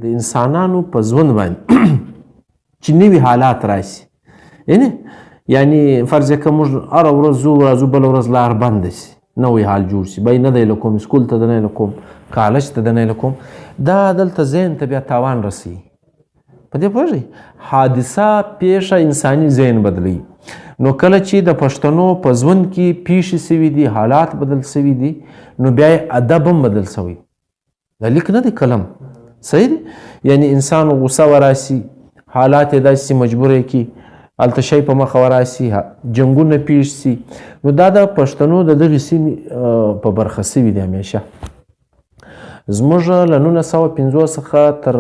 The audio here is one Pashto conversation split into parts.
د انسانانو په ژوند باندې چې نوي حالات راشي یعنی فرض که موږ هره ورځ ځو راځو بله ورځ لار بنده شي نوی حال جوړ شي بی نه دی له کوم سکول ته د نه له کوم کالج ته د نه له کوم دا دلته ذهن ته بیا تاوان رسوي په دې پوهېږئ حادثه پیښه انساني ذهن بدلوي نو کله چې د پښتنو په ژوند کې پیښې سوي دي حالات بدل سوي دي نو بیا یې ادب هم بدل سوی دا لیک نه دی قلم صحیح دی یعنی انسان غصه وراسي حالات یې داسې مجبوره کړي هلته شی په مخه وراسي جنګونه پیښ سي نو دا د پښتنو د دغې سیمې په برخه سوي دي همیشه زموږ له 1950 څخه تر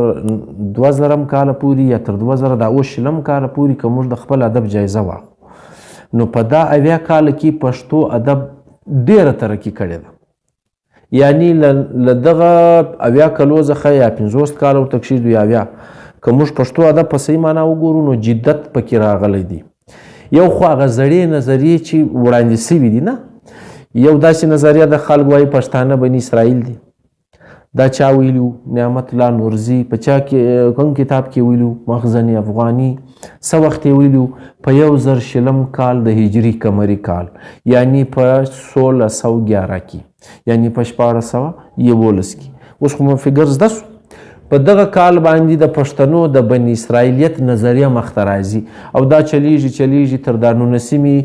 2000 کاله پورې یا تر 2020 کاله پورې که موږ د خپل ادب جایزه واخلو نو په دا 80 کاله کې پښتو ادب ډېره ترقي کړې ده یعنی له دغه 80 کالو څخه یا 50 کاله ورته کښېږدو یا 80 که موږ پښتو ادب په صحیح معنا وګورو نو جدت پکې راغلی دی یو خو هغه زړې نظریې چې وړاندې سوي دي نه یو داسې نظریه د خلک وایي پښتانه بني اسرائیل دي دا چا ویلي نعمت الله نورزي په چا کې کوم کتاب کې ویلي مخزن افغاني څه وخت یې ویلي په 1020 کال د هجري قمري کال یعنی په 1611 کې یعنی په 1411 کې اوس خو مو فګر زده سو په دغه کال باندې د پښتنو د بني اسرائیلیت نظریه مخته راځي او دا چلیږي تر د 19مې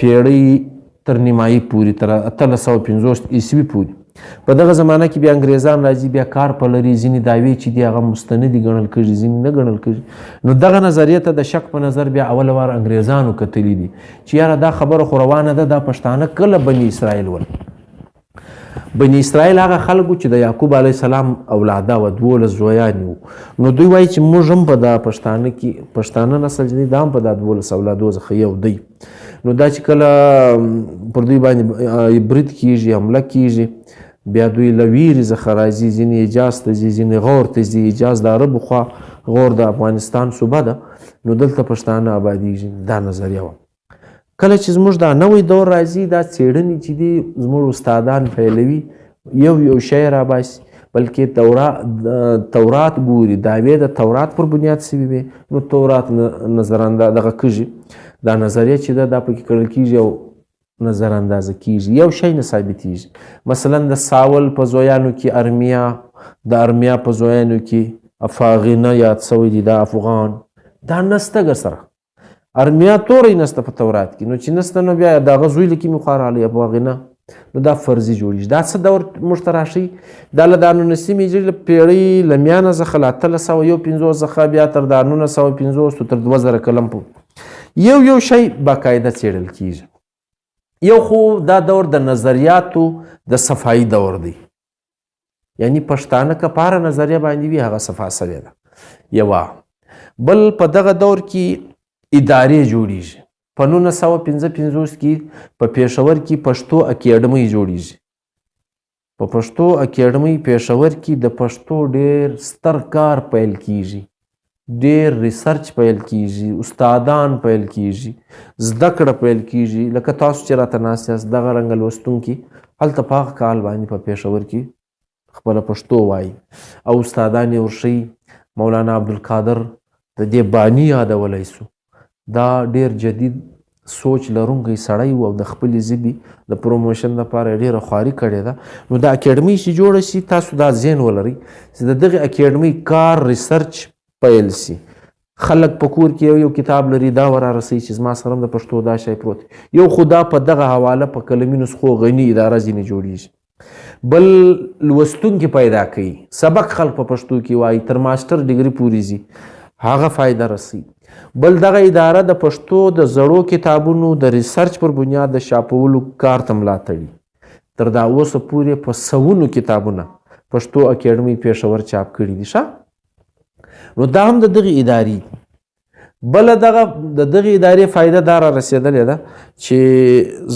پیړۍ تر نیمایي پورې تر 1850 عیسوي پورې په دغه زمانه کې بیا انګریزان راځي بیا کار په لري ځینې دعوې چې دي هغه مستندي ګڼل کېږي ځینې نه ګڼل کېږي نو دغه نظریه ته د شک په نظر بیا اول وار انګریزانو کتلي دي چې یاره دا خبره خو روانه ده دا پښتانه کله بني اسرائیل ول بني اسرائیل هغه خلکو چې د یعقوب علیه السلام اولاده و 12 زویان وو نو دوی وایي چې موږ هم په دا پښتانه کې پښتانه نسل چې دی دا هم په دا 12 اولادو څخه یو دی نو دا چې کله پر دوی باندې برید کیږي حمله کیږي بیا دوی له ویرې څخه راځي ځینې حجاز ته ځي ځینې غور ته ځي حجاز د عربو خوا غور د افغانستان صوبه ده نو دلته پښتانه آبادیږي دا نظریه وه کله چې زموږ دا نوی دور راځي دا څېړنې چې دي زموږ استادان پیلوي یو شی راباسي بلکې تورات ګوري دعوې د تورات پر بنیاد سوي وي نو تورات نظرانداز دغه کېږي دا نظریه چې ده دا پکې کړل کېږي او نظراندازه کېږي یو شی نه ثابتېږي مثلا د ساول په زویانو کې د ارمیا په زویانو کې افاغینه یاد سوی دي دا افغان دا نسته سره ارمیا توری نسته په تورات کې نو چې نسته نو بیا دغه زوی لیکي مې خوا راغلی افغانه نو دا فرضي جوړېږي دا څه دور موږ ته راشي دا له 19مې هجري پیړۍ له میانه څخه له 1850 څخه بیا تر 1950 تر 2000 کلن پورې یو شی باقاعده څېړل کېږي یو خو دا دور د نظریاتو د صفایي دور دی یعنی پښتانه که په هره نظریه باندې وي هغه صفا سوې ده یوه بل په دغه دور کې ادارې جوړیږي په 1955 کې په پېښور کې پښتو اکیډمۍ جوړیږي په پښتو اکیډمۍ پېښور کې د پښتو ډېر ستر کار پیل کیږي ډېر ریسرچ پیل کیږي استادان پیل کیږي زده کړه پیل کیږي لکه تاسو چې راته ناست یاست دغه رنګه لوستونکي هلته په هغه کال باندې په پېښور کې خپله پښتو وایي او استادان یې ورښیي مولانا عبدالقادر د دې باني یادولی سو دا ډیر جدید سوچ لرونکی سړی و او د خپلې ژبې د پروموشن لپاره ډیره خواري کړې ده نو د اکیډمۍ چې جوړه شي تاسو دا ذهن ولرئ چې د دغې اکیډمۍ کار ریسرچ پیل شي خلک په کور کې یو کتاب لري دا ورارسوي چې زما سره هم د پښتو دا شی پروت یو خو دا په دغه حواله په قلمي نسخو غني اداره ځینې جوړیږي بل لوستونکي پیدا کوي سبق خلک په پښتو کې وایي تر ماسټر ډګري پورې ځي هغه فایده رسوي بل دغه اداره د پښتو د زړو کتابونو د ریسرچ پر بنیاد د چاپولو کار ته ملا تړي تر دا اوسه پورې په سوونو کتابونه پښتو اکیډمۍ پېښور چاپ کړي دي نو دا هم د دغې ادارې بله د دغې ادارې فایده دا را رسېدلې ده چې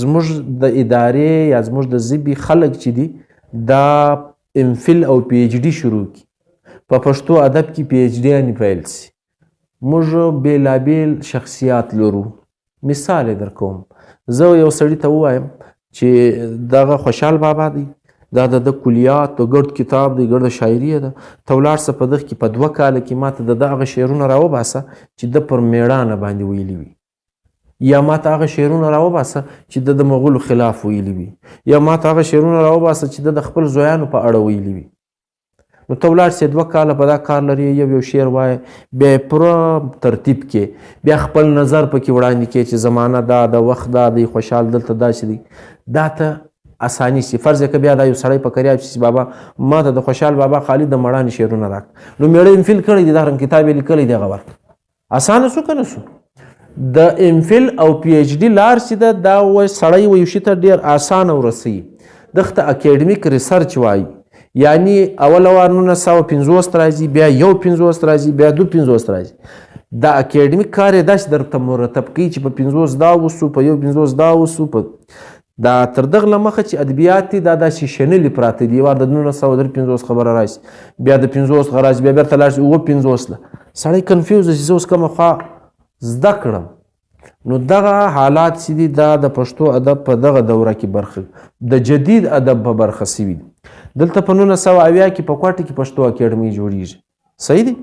زموږ د ادارې یا زموږ د ژبې خلک چې دي دا امفل او پی ایچ ډي شروع کړي په پښتو ادب کې پی ایچ ډیانې پیل شي موږ بیلابیل شخصیات لرو مثال یې در کوم زه یو سړي ته ووایم چې دغه خوشحال بابا دی دا د کلیات د ګرد کتاب دی، ګرد شاعري ده. ته ولاړ شه په دغه کې په 2 کاله کې ماته د هغه شعرونه راوباسه چې د پر میړانه باندې ویلي وي، یا ماته هغه شعرونه راوباسه چې د مغولو خلاف ویلي وي، یا ماته هغه شعرونه راوباسه چې د خپل زویانو په اړه ویلي وي. نو ته ولاړ سې 2 کاله په دا کار لري، یو شعر وایه، بیا یې پوره ترتیب کې، بیا خپل نظر پکې وړاندې کې چې زمانه دا د وخت دا دی، خوشحال دلته داسې دی. دا ته اساني سي. فرض که بیا دا یو سړی په کریاب چې بابا ما ته د خوشحال بابا خالد د مړانې شعرونه راک، نو میړه امفیل کړی دی، دا رنګ کتاب یې لیکلی دی، هغه ورک اسانه سو که نه سو. د امفیل او پی ایچ ډي لار چې ده دا سړی یو شي ته ډېر اسانه ورسوي. دغه ته اکیډمیک ریسرچ وایي، یعنی اول 1950 راځي، بیا 150 راځي، بیا 250 راځي. دا اکیډمیک کار یې داسې درته مرتب کوي چې په 50 دا وسو، په 150 دا وسو، دا تر دغه له مخه چې ادبیات دي دا داسې شنلې پراته دي. وار د 1953 خبره راشي، بیا د 50 راشي، بیا بیرته لاړ شي 50 له سړی کنفیوز شي، زه اوس کومه خوا زده کړم. نو دغه حالات چې دي دا د پښتو ادب په دغه دوره کې برخه د جدید ادب په برخه سوي دي. دلته په 1980 کې په کوټه کې پښتو اکیډمي جوړیږي. صحیح دی؟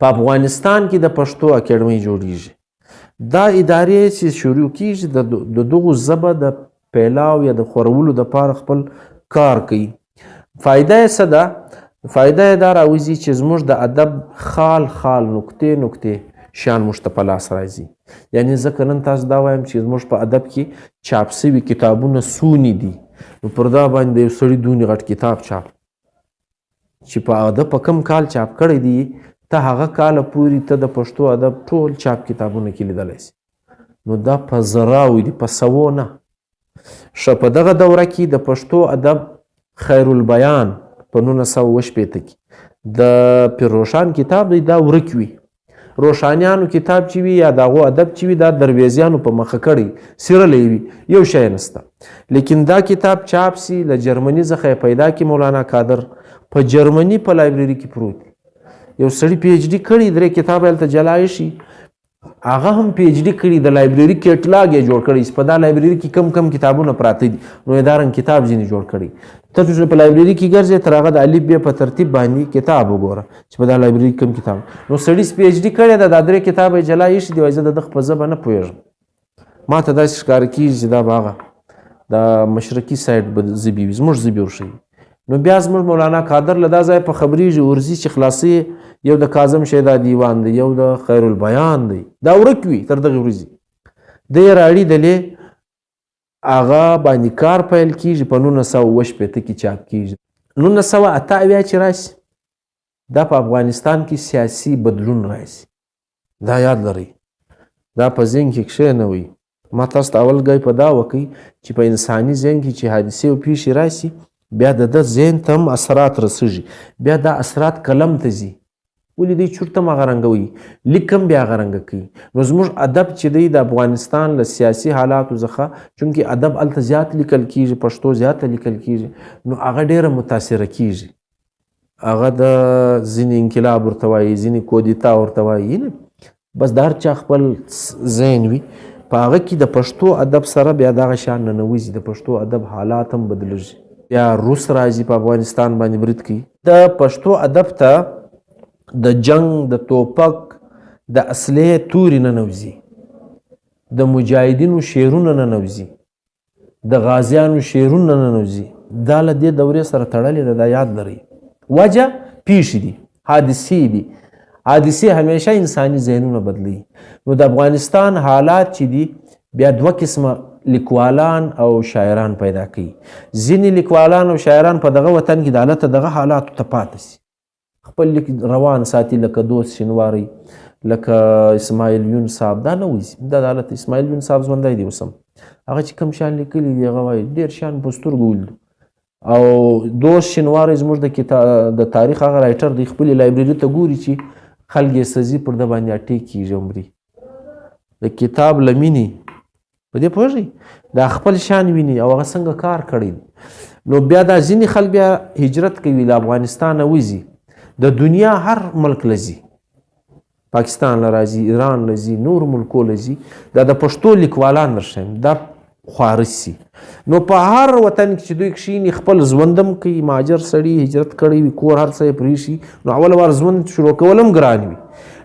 په افغانستان کې د پښتو اکیډمي جوړیږي. دا ادارې چې شروع کیږي د دغو ژبه د پیلاو یا د خورولو دپاره خپل کار کوي. فایده یې څه ده؟ فایده یې دا راوځي چې زموږ د ادب خال خال نکتې شیان موږ ته په لاس راځي. یعنی ځکه نن تاسو دا وایم چې زموږ په ادب کې چاپ سوي کتابونه څونه دي، نو پر دا باندې یو سړي دونې غټ کتاب چاپ چې په ادب په کم کال چاپ کړی دی، ته هغه کاله پورې ته د پښتو ادب ټول چاپ کتابونه کې لیدلی سي. نو دا په زراوي دي، په سوو نه. ښه په دغه دوره کې د پښتو ادب خیر البیان په 1980 کې د پیر روښان کتاب دی، دا ورک وي. روښانیانو کتاب چې وي یا د هغو ادب چې وي دا درویزیانو په مخه کړی څیرلی وي، یو شی نسته. لیکن دا کتاب چاپ سي له جرمني څخه یې پیدا کړي مولانا قادر، په جرمني په لایبرري کې پروت دی. یو سړي پی ایچ ډي کړي، 3 کتاب هلته جلا شي، هغه هم پی ایچ ډي کړي، د لایبرري کیټلاګ یې جوړ کړی، په دا لایبرري کې کم کتابونه پراته دي، نو یې دا رنګ کتاب ځینې جوړ کړي. ته چې په لایبرري کې ګرځې تر هغه د الف ب په ترتیب باندې کتاب وګوره چې په دا لایبرري کې کم کتاب. نو سړي پی ایچ ډي کړی ده، دا 3 کتاب یې جلا ایښي دي، وایي زه د دغه په ژبه نه پوهېږم. ما ته داسې ښکاره کېږي چې دا به هغه د مشرقي سایډ به ژبې وي، زموږ ژبې ورښیي. نو بیا زموږ مولانا قادر له دا ځای په خبرېږي ورځي چې خلاصي یو د کاظم شیدا دیوان دی، یو د خیر البیان دی، دا ورک وي تر دغه ورځې. د یې راړي دلې هغه باندې کار پیل کېږي، په 1980 کې چاپ کېږي. 1988 چې راشي دا په افغانستان کې سیاسي بدلون راشي، دا یاد لرئ، دا په ذهن کې کښېنوئ. ما تاسو ته اول ګای په دا وکړئ چې په انساني ذهن کې چې حادثې او پیښې راشي، بیا د ذهن ته هم اثرات رسېږي، بیا دا اثرات قلم ته ځي. ولې دی چورته هم هغه رنګوي، لیک هم بیا هغه رنګه کوي. نو زموږ ادب چې دی د افغانستان له سیاسي حالاتو څخه، چونکې ادب هلته زیات لیکل کېږي، پښتو زیاته لیکل کېږي، نو هغه ډېره متاثره کېږي. هغه د ځینې انقلاب ورته وایي، ځینې کودتا ورته وایي، بس د هر چا خپل ذهن وي. په هغه کې د پښتو ادب سره بیا دغه شان ننوځي، د پښتو ادب حالات هم بدلېږي. بیا روس راځي په افغانستان باندې برید کوي. د پښتو ادب ته د جنگ، د توپک، د اصلحې تورې ننوځي، د مجاهدینو شعرونه ننوځي، د غازیانو شعرونه ننوځي. دا له دې دورې سره تړلې ده، دا یاد لرئ. وجه پیښې دي، حادثې دي. حادثې همیشه انساني ذهنونه بدلوي. نو د افغانستان حالات چې دي بیا 2 قسمه لیکوالان او شاعران پیدا کوي. ځینې لیکوالان او شاعران په دغه وطن کې د هلته دغه حالاتو ته پاتې سي، خپل لیک روان ساتي، لکه دوست شینواری، لکه اسماعیل یون صاحب. دا نه وایي دا د هلته اسماعیل یون صاحب ژوندی دی اوس هم، هغه چې کوم شیان لیکلي دي هغه وایي ډېر شیان په سترګو ولیدو. او دوست شینواری زموږ د تاریخ هغه رایټر دی، خپلې لایبرري ته ګوري چې خلک یې سزي پر ده باندې اټیک کېږي عمري د کتاب له مینې. په دې پوهېږئ دا خپل شان ویني او هغه څنګه کار کړی. نو بیا دا ځینې خلک بیا هجرت کوي، له افغانستانه وځي، د دنیا هر ملک لځي، پاکستان له راځي، ایران لځي، نور ملکو لځي. دا د پښتو لیکوالان درښیم، دا خواره سي. نو په هر وطن کې چې دوی کښېني خپل ژوندم کوي. مهاجر سړي هجرت کړی وي، کور هر څه یې پرېښي، نو اول وار ژوند شروع کول هم ګران وي.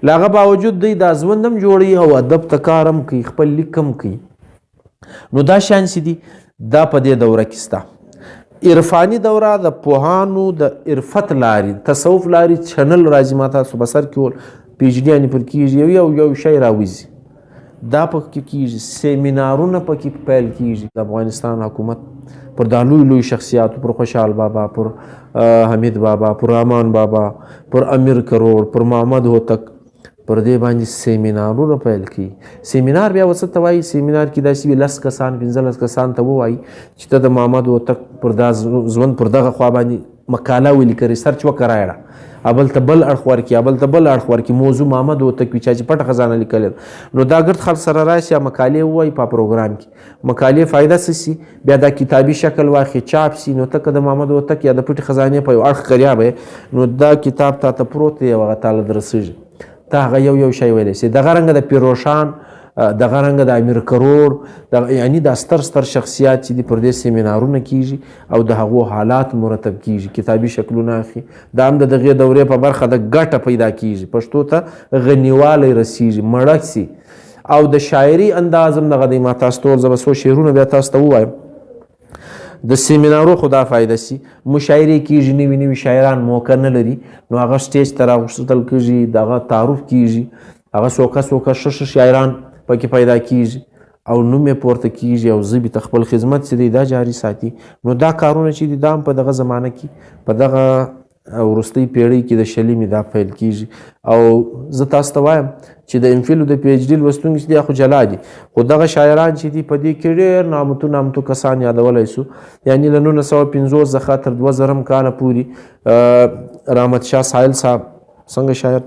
له هغه باوجود دوی دا ژوند هم جوړوي او ادب ته کار هم کوي، خپل لیک هم کوي. نو دا شیان چې دي دا په دې دوره کې شته. عرفاني دوره د پوهانو د عرفت لارې، تصوف لارې چنل راځي. ما تاسو په سر کې PhD یعنې پر کېږي، یو شی راوځي دا پکې کېږي. سیمینارونه پکې پیل کېږي. د افغانستان حکومت پر دا لوی شخصیاتو، پر خوشحال بابا، پر حمید بابا، پر رحمان بابا، پر امیر کروڑ، پر محمد هوتک، پر دې باندې سیمینارونه پیل کړي. سیمینار بیا څه ته وایي؟ سیمینار کې داسې وي 10 کسان 15 کسان ته ووایي چې ته د محمد هوتک پر دا ژوند پر دغه خوا باندې مقاله ولیکه، ریسرچ وکړه، ابل ته بل اړخ ورکړي، ابل ته بل اړخ ورکړي. موضوع محمد هوتک وي چې پټه خزانه لیکلې. نو دا ګرد خلک سره راشي، مقالې ووایي په پروګرام کې. مقالې فایده څه سي؟ بیا دا کتابي شکل واخلي، چاپ سي. نو ته که د محمد هوتک یا د پټې خزانې په یو اړخ کریاب یې، نو دا کتاب تا ته پروت دی او هغه تاله درسېږي. ته هغه یو شی ویلی سي. دغه رنګه د پیروشان، دغه رنګه د امیر کروڑ، یعنی دا ستر شخصیات چې دي پر دې سیمینارونه کیږي او د هغو حالات مرتب کیږي، کتابي شکلونه اخلي. دا هم د دغې دورې په برخه د ګټه پیدا کیږي، پښتو ته غنیوالی رسیږي، مړک سي. او د شاعري انداز هم دغه دی. ما تاسو ته زه به څو شعرونه بیا تاسو ته ووایم. د سیمینارو خدا فایده سي. مشاعرې کیږي، نوي شاعران موقع نه لري، نو هغه سټیج ته راوستل کیږي، دغه تعارف کیږي، هغه څوکه ښه شاعران پکې پیدا کیږي او نوم یې پورته کیږي او ژبې ته خپل خدمت چې دی دا جاري ساتي. نو دا کارونه چې دي دا هم په دغه زمانه کې، په دغه وروستۍ پیړۍ کې د 20 دا پیل کیږي. او زه تاسو ته وایم چې د MPhil او د PhD لوستونکي چې دي خو جلا دي، خو دغه شاعران چې دي په دې کې ډېر نامتو کسان یادولی سو. یعنی له 1950 څخه تر 2000 کاله پورې رحمت شاه سایل صاحب څنګه شاعر،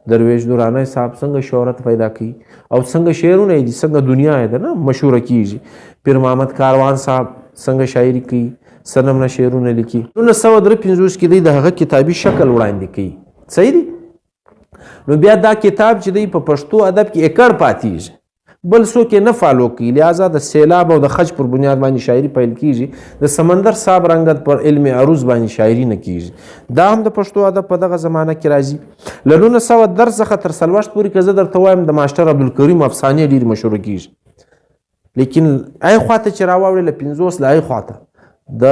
درویش دورانی صاحب څنګه شهرت پیدا کوي او څنګه شعرونه یې دي، څنګه دنیا یې ده نه مشهوره کیږي. پیر محمد کاروان صاحب څنګه شاعري کوي، سنمنه شعرونه لیکي. 1953 کې دی د هغه کتابي شکل وړاندې کوي. صحیح دی. نو بیا دا کتاب چې دی په پښتو ادب کې اکړ پاتېږي، بل څوک یې نه فالو کوي. لہذا د سیلاب او د خج پر بنیاد باندې شاعري پیل کیږي. د سمندر صاحب رنګت پر علم عروض باندې شاعري نه کیږي. دا هم د پښتو ادب په دغه زمانه کې راځي. له 1910 څخه تر 40 پورې که زه درته وایم د ماسټر عبدالکریم افسانې ډېرې مشهوره کیږي. لیکن ای خواته چې راواوړې له 50 له ای خواته د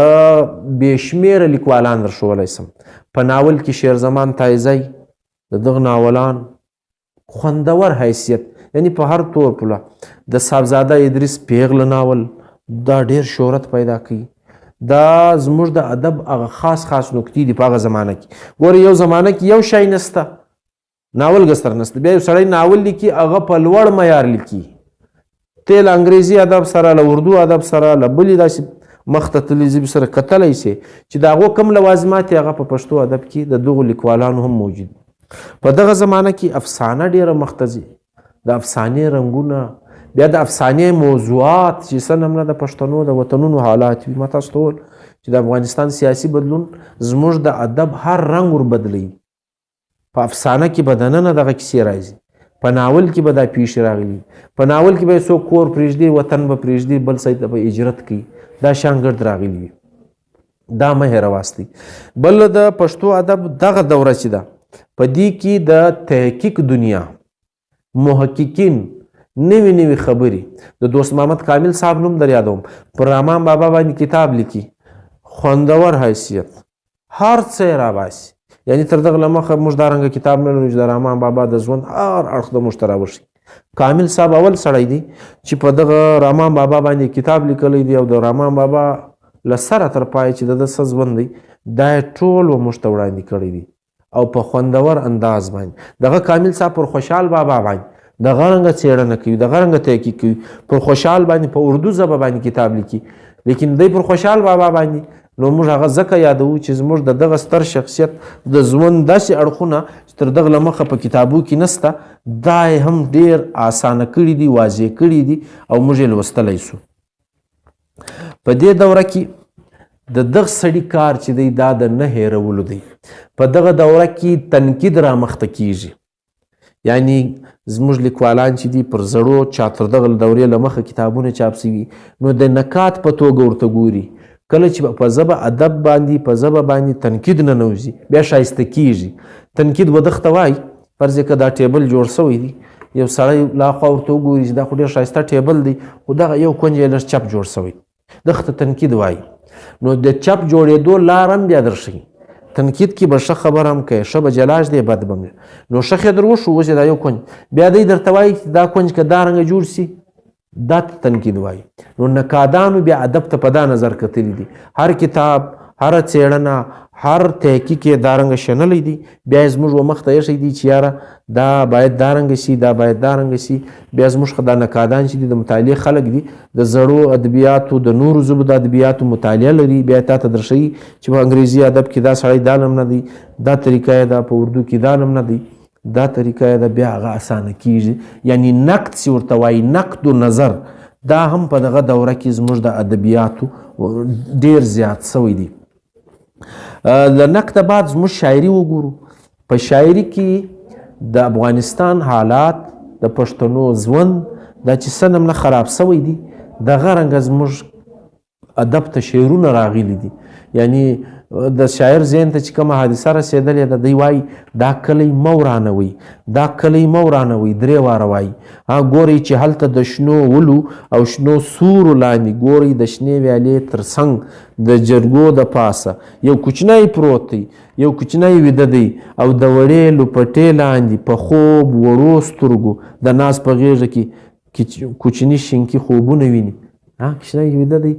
بې شمېره لیکوالان درښولی سم. په ناول کې شیرزمان تایزی د دغه ناولان خوندور حیثیت، یعنی په هر طور پله د صاحبزاده ادریس پیغله ناول دا ډیر شهرت پیدا کوي. دا زموږ د ادب هغه خاص نکتې دي په هغه زمانه کې. ګورې یو زمانه کې یو شی نسته، ناول ګستر نسته، بیا یو سړی ناول لیکي هغه په لوړ معیار لیکي، تل انګریزي ادب سره له اردو ادب سره له بلې داسې مخته تللي ژبې سره کتلی سي چې د هغو کوم لوازمات هغه په پښتو ادب کې د دغو لیکوالانو هم موجود. په دغه زمانه کې افسانه ډیره مخته ځي، د افسانې رنګونه، بیا د افسانې موضوعات چې څه نمونه د پښتنو د وطنونو حالات وي. ما تاسو ته وویل چې د افغانستان سیاسي بدلون زموږ د ادب هر رنګ ور بدلوي. په افسانه کې به دننه دغه کیسې راځي، په ناول کې به دا پیښې راغلي، په ناول کې به څوک کور پرېږدي، وطن به پرېږدي، بل ځای ته به هجرت کوي، دا شان ګرد راغلي وي. دا مه هېرواستی. بل د پښتو ادب دغه دوره چې ده په دې کې د تحقیق دنیا، محققین، نوي خبرې. د دوست محمد کامل صاحب نوم در یادوم، پر رحمان بابا باندې کتاب لیکي، خوندور حیثیت، هر څه یې راباسي. یعنی تر دغه له مخه موږ دا رنګه کتاب نه لرو چې د رحمان بابا د ژوند هر اړخ د موږ ته راوښي. کامل صاحب اول سړی دی چې په دغه رحمان بابا باندې کتاب لیکلی دی او د رحمان بابا له سره تر پای چې د څه ژوند دی دا یې ټول و موږ ته وړاندې کړی دی او په خوندور انداز باندې. دغه کامل صاحب پر خوشحال بابا باندې دغه رنګه څېړنه کوي، دغه رنګه تحقیق کوي، پر خوشحال باندې په اردو ژبه باندې کتاب لیکي. لیکن دی پر خوشحال بابا باندې نو موږ هغه ځکه یادوو چې زموږ د دغه ستر شخصیت د ژوند داسې اړخونه چې تر دغه له مخه په کتابو کې نسته، دا یې هم ډېر اسانه کړي دي، واضح کړي دي او موږ یې لوستلی سو. په دې دوره کې د دغه سړي کار چې دی دا د نه هېرولو دی. په دغه دوره کې تنقید رامخته کیږي، یعنی زموږ لیکوالان چې دي پر زړو چا تر دغه دورې له مخه کتابونه چاپ سوي نو د نکات په توګه ورته ګوري. کله چې په ژبه ادب باندې په ژبه باندې تنقید ننوځي بیا ښایسته کیږي. تنقید ودغته وایي فرض که دا ټیبل جوړ شوی دی یو سړی لا خوا ورته وګوري چې دا خو ډېر ښایسته ټیبل دی خو دغه یو کونج یې لږ چپ جوړ شوی دغه ته تنقید وایي. نو د چپ جوړېدو لار هم بیا درښیي. تنقید کې به ښه خبره هم کوي ښه به جلاج دی بد به هم نو ښه خې در وشو اوس دا یو کونج بیا دی درته وایي چې دا کونج که دا رنګه جوړ سي دا ته تنقید وایي. نو نقادانو بیا ادب ته په دا نظر کتلی دي. هر کتاب هر څېړنه هر تحقیق یې دا رنګه شنلی دی بیا یې زموږ مخ ته ایښی دی چې یاره دا باید دا رنګه سي دا باید دا رنګه سي. بیا زموږ دا نقادان چې دي د مطالعې خلک دي د زړو ادبیاتو د نورو ژبو د ادبیاتو مطالعه لري بیا تا ته درښیي چې په انګریزي ادب کې دا سړی دا نوم نه دی دا طریقه یې ده په اردو کې دا نوم نه دی دا طریقه یې ده بیا هغه اسانه کیږي. یعنی نقد چې ورته وایي نقد و نظر دا هم په دغه دوره کې زموږ د ادبیاتو ډېر زیات سوی دی. له نقده بعد زموږ شاعري وګورو. په شاعري کې د افغانستان حالات د پښتنو ژوند دا چې څه نمونه خراب سوی دی دغه رنګه زموږ ادب ته شعرونه راغلي دي. یعنی د شاعر ذهن ته چې کومه حادثه رسېدلې ده دی وایي دا کلی مه ورانوئ دا کلی مه ورانوئ 3 واره وایي. ګورئ چې هلته د شنو ولو او شنو سورو لاندې ګورئ د شنې ویالې تر څنګ د جرګو د پاسه یو کوچنی پروت دی یو کوچنی ویده دی او د وړې لوپټې لاندې په خوب وړو سترګو د ناز په غېږه کې کوچني شینکي خوبونه ویني. کوچنی ویده دی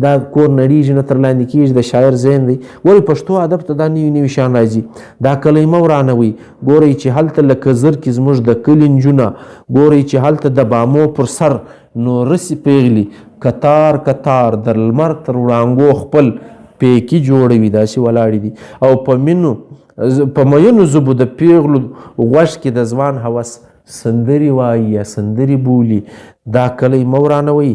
دا کور نړیږي نه تر لاندې کېږي د شاعر ذهن دی. ولې پښتو ادب ته دا نوي نوي شیان راځي. دا کلی مه ورانوئ ګورئ چې هلته لکه زر کې زموږ د کلي نجونه ګورئ چې هلته د بامو پر سر نو رسي پیغلي کتار کتار د لمر تر وړانګو خپل پیکي جوړوي داسې ولاړې دي او په میینو ژبو د پیغلو غوږ کې د ځوان هوس سندرې وایي یا سندرې بولي. دا کلی مه ورانوئ.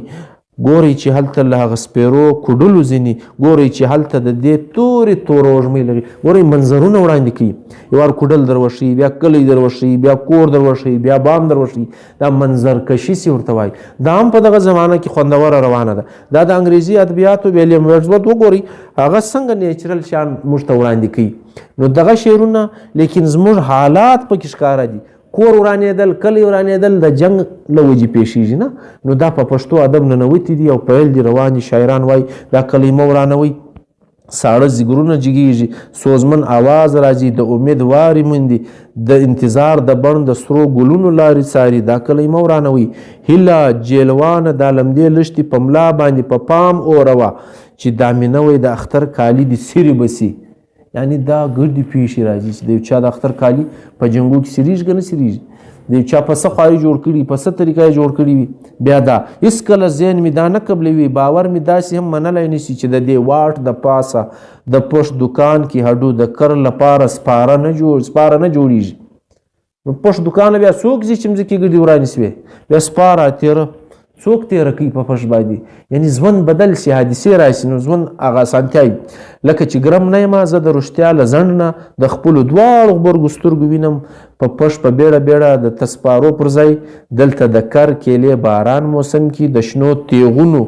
ګورئ چې هلته له هغه سپیرو کوډلو ځینې ګورئ چې هلته د دې تورې توره وږمې لري ګورئ منظرونه وړاندې کوي. یو وار کوډل در وښیي بیا کلی در وښیي بیا کور در وښیي بیا بام در وښیي دا منظرکشي سي ورته وایي. دا هم په دغه زمانه کې خوندوره روانه ده. دا د انګریزي ادبیاتو ویلیم ورډزورث وګورئ هغه څنګه نیچرل شیان موږ ته وړاندې کوي. نو دغه شعرونه لیکن زموږ حالات پکې ښکاره دي. کور ورانېدل کلی ورانېدل د جنګ له وجې پیښیږي نه. نو دا په پښتو ادب ننوتي دي او پیل دي روان دي. شاعران وایي دا کلی مه ورانوئ ساړه ځګرونه جګېږي سوزمن آواز راځي د امید وارې موندي د انتظار د بڼ د سرو ګلونو لارې څاري دا کلی مه ورانوئ. هیله جیلوانه دا لمدې لښتې په ملا باندې په پام اوروه چې دا مې نوی د اختر کالي دي سیرې بسي. یعنی دا ګردې پیښې راځي چې د یو چا د اختر کالي په جنګو کې سریږي که نه سریږي د یو چا په څه خواري جوړ کړي په څه طریقه یې جوړ کړي وي بیا دا هېڅکله ذهن مې دا نه قبلوي باور مې داسې هم منلی نه شي چې د دې واټ د پاسه د پشت دکان کې هډو د کر لپاره سپاره نه جوړیږي. نو پشت دکانه بیا څوک ځي چې مځکې ګردې ورانې سوې بیا سپاره تېره څوک تېره کوي په پشت باندې. یعنی ژوند بدل سي حادثې راشي نو ژوند هغه اسانتیا وي. لکه چې ګرم نه یم زه د رښتیا له ځنډ نه د خپلو دواړو غبرګو سترګو وینم په پشت په بیړه بیړه د تسپارو پر ځای دلته د کر کیلې باران موسم کې د شنو تیغونو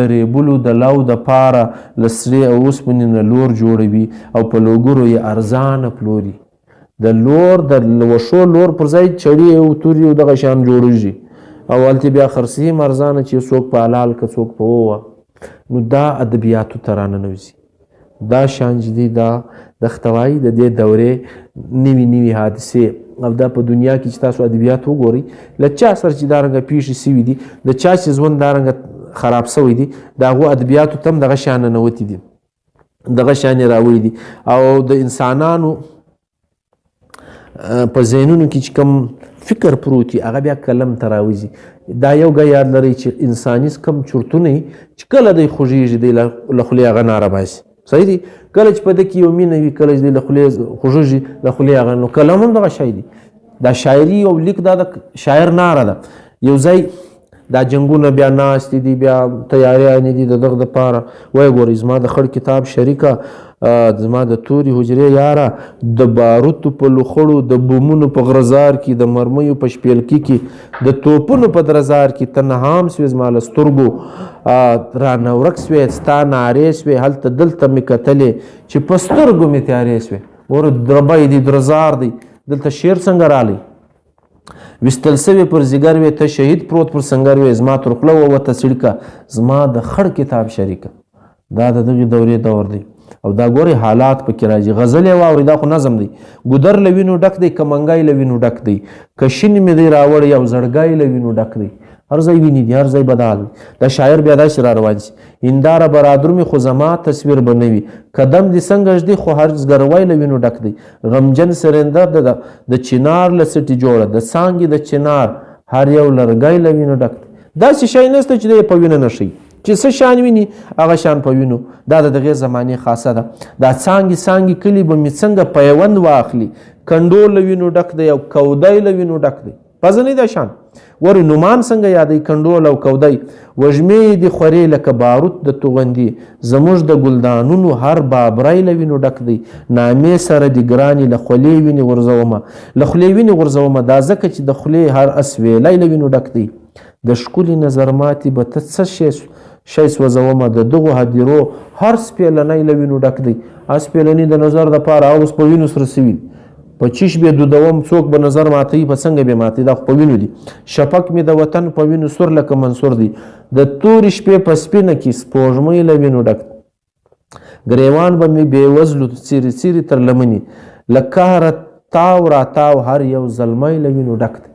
د ریبلو د لو د پاره له سرې او اوسپنې نه لور جوړوي او په لوګرو یې ارزانه پلوري. د لور د وښو لور پر ځای چړې او تورې او دغه شیان جوړېږي او هلته بیا خرڅې هم ارزانه چې څوک په حلال که څوک په ووه. نو دا ادبیاتو ته راننوځي. دا شان چې دی دا دغته وایي د دې دورې نوي حادثې او دا په دنیا کې چې تاسو ادبیات وګورئ له چا سره چې دا رنګه پیښې سوي دي د چا چې ژوند دا رنګه خراب سوی دی د هغو ادبیاتو ته هم دغه شیان ننوتي دي دغه شیان یې راوړي دي او د انسانانو په ذهنونو کې چې کوم فکر پروت وي هغه بیا قلم ته راوځي. دا یو ګه یاد لرئ چې انساني کم چورتونه چې کله دی خوږېږي دی له خولې هغه ناره باسي. صحیح دی. کله چې په ده کې یو مینه وي کله چې دی له خولې خوږېږي له خولې هغه نو قلم هم دغه شی دی. دا شاعري او لیک دا د شاعر ناره ده. یو ځای دا جنګونه بیا ناستې دي، بیا تیاریانې دي د دغه دپاره. وایي ګورئ زما د خړ کتاب شریکه، زما د تورې حجرې یاره، د باروتو په لوخړو، د بومونو په غرزار کې، د مرمیو په شپیلکي کې، د توپونو په درزار کې ته نهام سوې زما له سترګو رانه ورک سوې، ستا نارې سوې هلته دلته مې کتلې چې په سترګو مې تیارې سوې. ور دربی دی درزار دی، دلته شعر څنګه رالی؟ وستل سوی پر زیګر وې ته شهید پروت پر سنگر وې، زما تر خوله ووته څړیکه زما د خړ کتاب شریکه. دا د دغې دورې دور دی او دا ګورې حالات پکې راځي. غزل یې واورئ، دا خو نظم دی. ګودر له وینو ډک دی، که منګی له وینو ډک دی، که شین مې دی راوړی او زړګی له وینو ډک دی. هر ځای ویني دي، هر ځای بدال دی. دا شاعر بیا داسې را روان شي، هنداره برادر مې خو زما تصویر به نه وي، قدم دې څنګه ږدي خو هر زګروی له وینو ډک دی. غمجن سرنده د چنار له سټې جوړه، د څانګې د چنار هر یو لرګی له وینو ډک دی. داسې شی نشته چې دی په وینه نه شي، چې څه شان ویني هغه شان په وینو. دا د دغې زمانې خاصه ده. دا څانګې څانګې کلي به مې څنګه پیوند واخلي، کنډو له وینو ډک دی او کودی له وینو ډک دی. پزه نه ده شان. ورې نومان څنګه یادوي کنډول او کودی، وژمې دي خورې لکه باروت د توغندي، زموږ د ګلدانونو هر بابری له وینو ډک دی. نامې سره د ګرانې له خولې وینې غورځومه، له خولې وینې غورځومه، دا ځکه چې د خولې هر اسویلی له وینو ډک دی. د ښکلي نظر ماتې به ته څه شی سوځومه، د دغو هدیرو هر سپېلنی له وینو ډک دی. سپېلني د نظر دپاره اوس په وینو سره سوي دي، په چیش به دودوم څوک به نظر ماتوي، په څنګه به ماتوي، دا خو په وینو دي. شفق مې د وطن په وینو سور لکه منصور دی، د تورې شپې په سپینه کې سپوږمۍ له وینو ډک. ګریوان به مې بېوزلو څیرې څیرې تر لمنې، له قهره تاو راتاو هر یو زلمی له وینو ډک دی.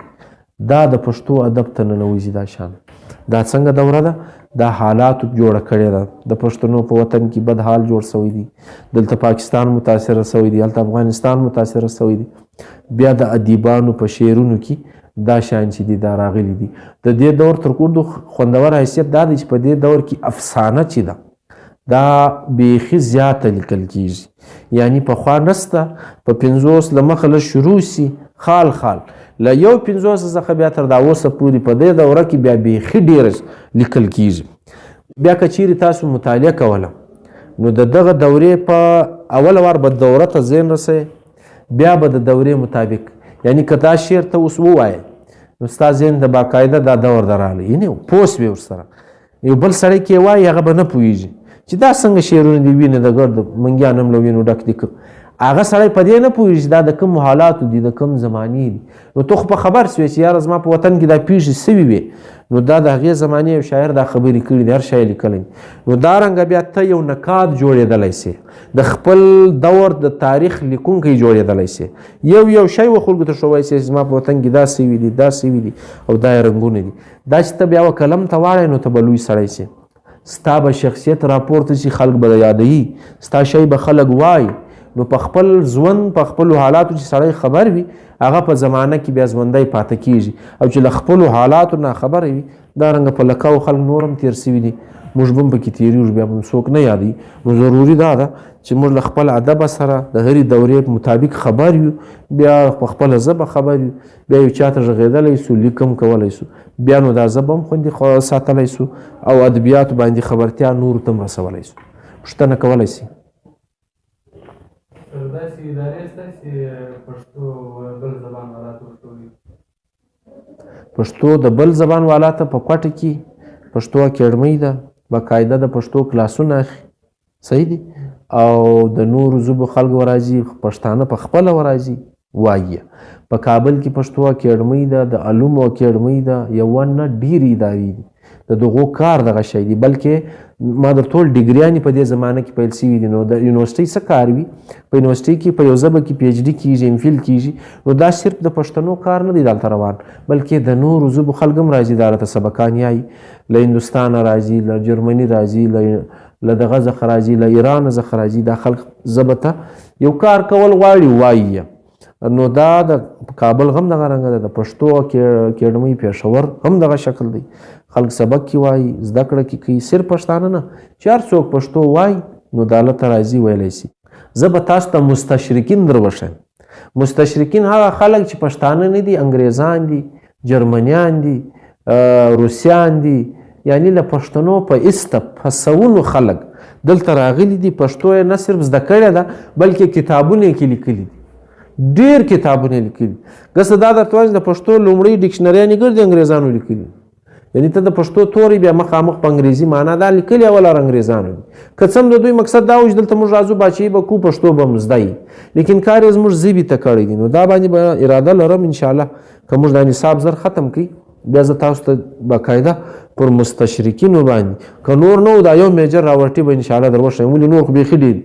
دا د پښتو ادب ته ننوځي. دا شان دا څنګه دوره ده؟ دا حالاتو جوړه کړې ده. د پښتنو په وطن کې بد حال جوړ سوی دی. دلته پاکستان متاثره سوی دی، هلته افغانستان متاثره سوی دی. بیا د ادیبانو په شعرونو کې دا شیان چې دي دا راغلي دي. د دې دور تر ټولو خوندور حیثیت دا دی چې په دې دور کې افسانه چې ده دا بیخي زیاته لیکل کیږي. یعنی پخوا نسته، په 50 له مخه له شروع سي خال خال له یو 50 څخه بیا تر دا اوسه پورې په دې دوره کې بیا بیخي ډېر لیکل کیږي. بیا که چیرې تاسو مطالعه کوله نو د دغه دورې په اول وار به دوره ته ذهن رسئ، بیا به د دورې مطابق، یعنی که دا شعر ته اوس ووایې نو ستا ذهن ته باقاعده دا دور در راغلی، یعنې پوه سوې ورسره. یو بل سړی کې وایي هغه به نه پوهېږي چې دا څنګه شعرونه دي، وینې د ګرد منګیان هم له وینو ډک دي. هغه سړی په دې نه پوهېږي دا د کوم حالاتو دي، د کوم زمانې دي. نو ته خو په خبر سوې چې یاره زما په وطن کې دا پیښې سوي وې، نو دا د هغې زمانې یو شاعر دا خبرې کړي دي، هر شی لیکلی. نو دارنګه بیا ته یو نقاد جوړېدلی سې، د خپل دور د تاریخ لیکونکی جوړېدلی سې. یو شی و خلکو ته ښوی سې چې زما په وطن کې دا سوي دي، دا سوي دي او دا یې رنګونه دي. دا چې ته بیا و قلم ته واړی نو ته به لوی سړی سې، ستا به شخصیت راپورته شي، خلک به یادوي، ستا شی به خلک وایي. نو په خپل ژوند په خپلو حالاتو چې سړی خبر وي هغه په زمانه کې بیا ژوندی پاته کیږي، او چې له خپلو حالاتو نه خبره وي دارنګه په لکاو خلک نور هم تېر سوي دي، موږ به هم پکې تېرېږو، بیا به څوک نه یادوي. نو ضروري دا ده چې موږ له خپل ادب سره د هرې دورې مطابق خبر یو، بیا په خپله ژبه خبر یو، بیا یو چاته غږېدلی سو، لیک هم کولی سو، بیا نو دا ژبه هم خوندي ساتلی سو او ادبیاتو باندې خبرتیا نورو ته هم رسولی سو. پوښتنه کولی سي. داسې ادارې شته چې پښتو بل زبان والا ته ورکوي؟ پښتو د بل زبان والا ته په کوټه کې پښتو اکیډمۍ ده، باقاعده د پښتو کلاسونه اخلي، صحیح دي، او د نورو ژبو خلک ورځي، پښتانه په خپله ورځي وایي. په کابل کې پښتو اکیډمۍ ده، د علومو اکیډمۍ ده، یوه نه ډېرې ادارې دي. د دغو کار دغه شی دی، بلکې ما درته وویل ډګریانې په دې زمانه کې پیل سوي دي. نو د یونیورسټۍ څه کار وي؟ په یونیورسټۍ کې په یو ژبه کې پی ایچ ډي کېږي، ام فیل کېږي، نو دا صرف د پښتنو کار نه دی دلته روان، بلکې د نورو ژبو خلک هم راځي دلته سبقان یایي، له هندوستانه راځي، له جرمني راځي، له دغه څخه راځي، له ایران څخه راځي. دا خلک ژبه ته یو کار کول غواړي وایي. نو دا د کابل هم دغه رنګه ده، د پښتو اکیډمۍ پېښور هم دغه شکل دی، خلک سبق کې وایي، زده کړه کې کوي. صرف پښتانه نه، چې هر څوک پښتو وایي نو د هلته راځي ویلی سي. زه به تاسو ته مستشرقین در وښیم. مستشرقین هغه خلک چې پښتانه نه دي، انګریزان دي، جرمنیان دي، روسیان دي، یعنی له پښتنو په ایسته په سوونو خلک دلته راغلي دي. پښتو یې نه صرف زده کړې ده بلکې کتابونه یې کې لیکلي دي، ډېر کتابونه یې لیکلي. که دا درته وایم د پښتو لومړی ډکشنریانې ګرځي انګریزانو لیکلي، یعنی ته د پښتو تورې بیا مخامخ په انګریزي معنا دا لیکلي اول انګریزانو دي. که څه هم د دوی مقصد دا و چې دلته موږ راځو بادشاهي به کوو پښتو به مو زده وي، لیکن کار یې زموږ ژبې ته کړی دي. نو دا باندې به اراده لرم انشاءالله که موږ دا نصاب زر ختم کړي بیا زه تاسو ته باقاعده پر مستشرقینو باندې که نور نه و دا یو میجر راورټي به انشاءالله در وښیم. ولې نور خو بیخي ډېر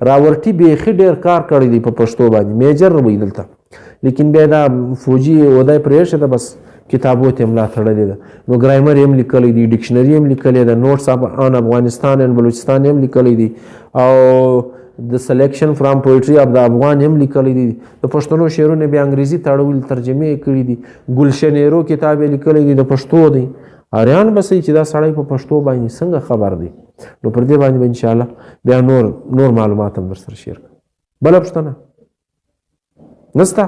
راورټي بیخي ډېر کار کړی دی په پښتو باندې، میجر وي دلته. لیکن بیا دا فوجي عہده یې پرېښې ده، بس کتابو ته ملا تړلې ده. نو ګرامر یې هم لیکلی دی، ډکشنري هم لیکلی ده، نوټس آن افغانستان اینډ بلوچستان هم لیکلی دی، او د سلیکشن فرام پویټري اف د افغان هم لیکلی دی. د پښتنو شعرونه بیا انګریزي تړول ترجمې یې کړي دي. ګلشنیرو کتاب یې لیکلی دی د پښتو دی. اریان بس چې دا سړی په پښتو باندې څنګه خبر دی. نو پر دې باندې به انشاءالله بیا نور معلومات هم در سره شیر کړم. بله پوښتنه نسته؟